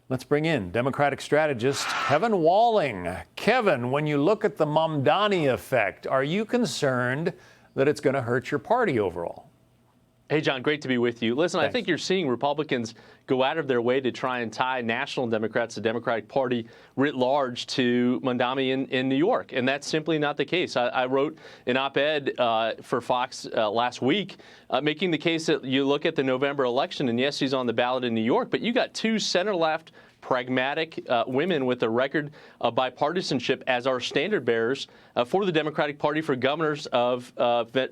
Let's bring in Democratic strategist Kevin Walling. Kevin, when you look at the Mamdani effect, are you concerned that it's going to hurt your party overall? Hey, John, great to be with you. Listen, Thanks. I think you're seeing Republicans go out of their way to try and tie national Democrats, the Democratic Party writ large, to Mamdani in New York. And that's simply not the case. I wrote an op-ed for Fox last week making the case that you look at the November election, and yes, he's on the ballot in New York, but you got two center-left pragmatic women with a record of bipartisanship as our standard bearers for the Democratic Party for governors of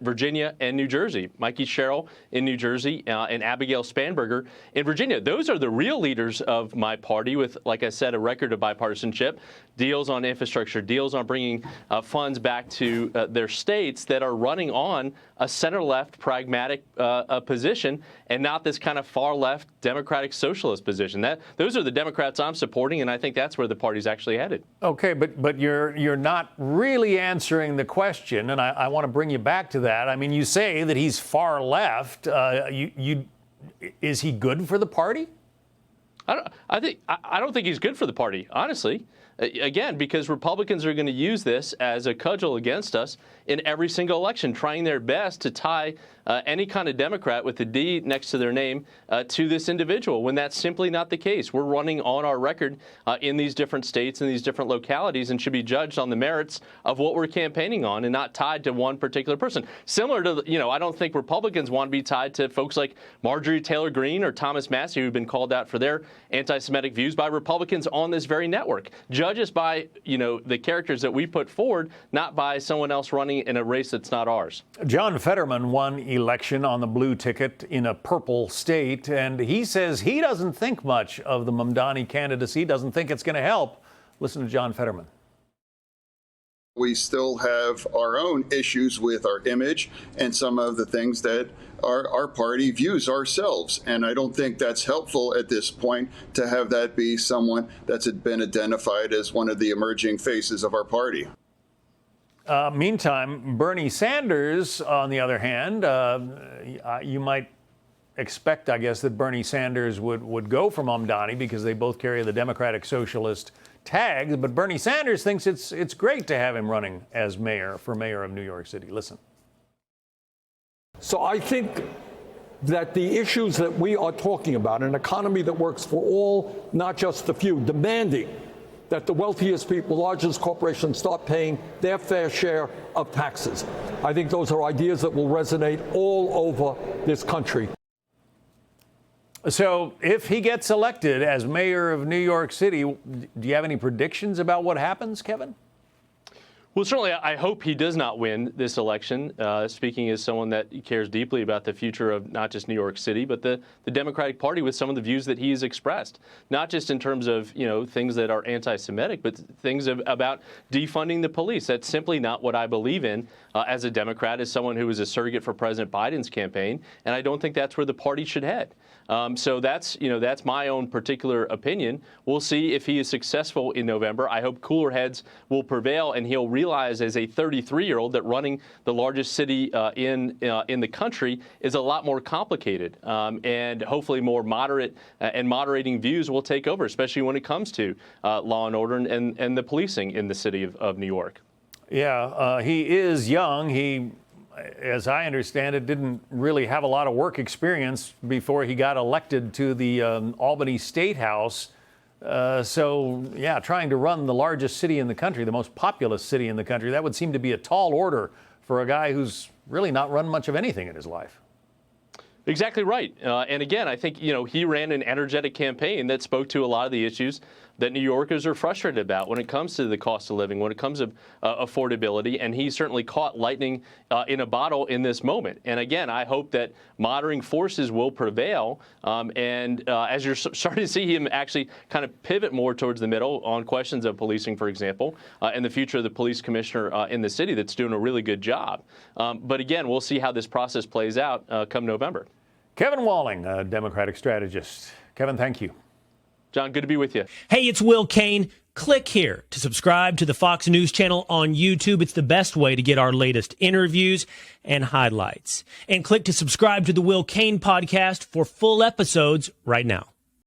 Virginia and New Jersey. Mikey Sherrill in New Jersey and Abigail Spanberger in Virginia. Those are the real leaders of my party with, like I said, a record of bipartisanship, deals on infrastructure, deals on bringing funds back to their states that are running on a center-left pragmatic position and not this kind of far-left Democratic socialist position. Those are the Democrats I'm supporting, and I think that's where the party's actually headed. Okay, but you're not really answering the question, and I want to bring you back to that. I mean, you say that he's far left. Is he good for the party? I don't think he's good for the party, honestly. Again, because Republicans are going to use this as a cudgel against us in every single election, trying their best to tie any kind of Democrat with a D next to their name to this individual, when that's simply not the case. We're running on our record in these different states and these different localities and should be judged on the merits of what we're campaigning on and not tied to one particular person. Similar to, I don't think Republicans want to be tied to folks like Marjorie Taylor Greene or Thomas Massie, who've been called out for their anti-Semitic views by Republicans on this very network. Judge us by, the characters that we put forward, not by someone else running in a race that's not ours. John Fetterman won election on the blue ticket in a purple state, and he says he doesn't think much of the Mamdani candidacy, doesn't think it's going to help. Listen to John Fetterman. We still have our own issues with our image and some of the things that our party views ourselves. And I don't think that's helpful at this point to have that be someone that's been identified as one of the emerging faces of our party. Meantime, Bernie Sanders, on the other hand, you might expect, I guess, that Bernie Sanders would go for Mamdani because they both carry the Democratic Socialist tags. But Bernie Sanders thinks it's great to have him running as mayor of New York City. Listen. So I think that the issues that we are talking about, an economy that works for all, not just the few, demanding that the wealthiest people, largest corporations start paying their fair share of taxes. I think those are ideas that will resonate all over this country. So if he gets elected as mayor of New York City, do you have any predictions about what happens, Kevin? Well, certainly, I hope he does not win this election, speaking as someone that cares deeply about the future of not just New York City, but the Democratic Party with some of the views that he has expressed, not just in terms of, things that are anti-Semitic, but things about defunding the police. That's simply not what I believe in as a Democrat, as someone who was a surrogate for President Biden's campaign, and I don't think that's where the party should head. So that's my own particular opinion. We'll see if he is successful in November. I hope cooler heads will prevail and he'll realize as a 33-year-old that running the largest city in the country is a lot more complicated, and hopefully more moderate and moderating views will take over, especially when it comes to law and order and the policing in the city of New York. Yeah, he is young. He, as I understand it, didn't really have a lot of work experience before he got elected to the Albany State House. So, yeah, trying to run the largest city in the country, the most populous city in the country, that would seem to be a tall order for a guy who's really not run much of anything in his life. Exactly right. And again, I think, he ran an energetic campaign that spoke to a lot of the issues that New Yorkers are frustrated about when it comes to the cost of living, when it comes to affordability. And he certainly caught lightning in a bottle in this moment. And again, I hope that moderating forces will prevail. And as you're starting to see him actually kind of pivot more towards the middle on questions of policing, for example, and the future of the police commissioner in the city that's doing a really good job. But again, we'll see how this process plays out come November. Kevin Walling, a Democratic strategist. Kevin, thank you. John, good to be with you. Hey, it's Will Cain. Click here to subscribe to the Fox News channel on YouTube. It's the best way to get our latest interviews and highlights. And click to subscribe to the Will Cain podcast for full episodes right now.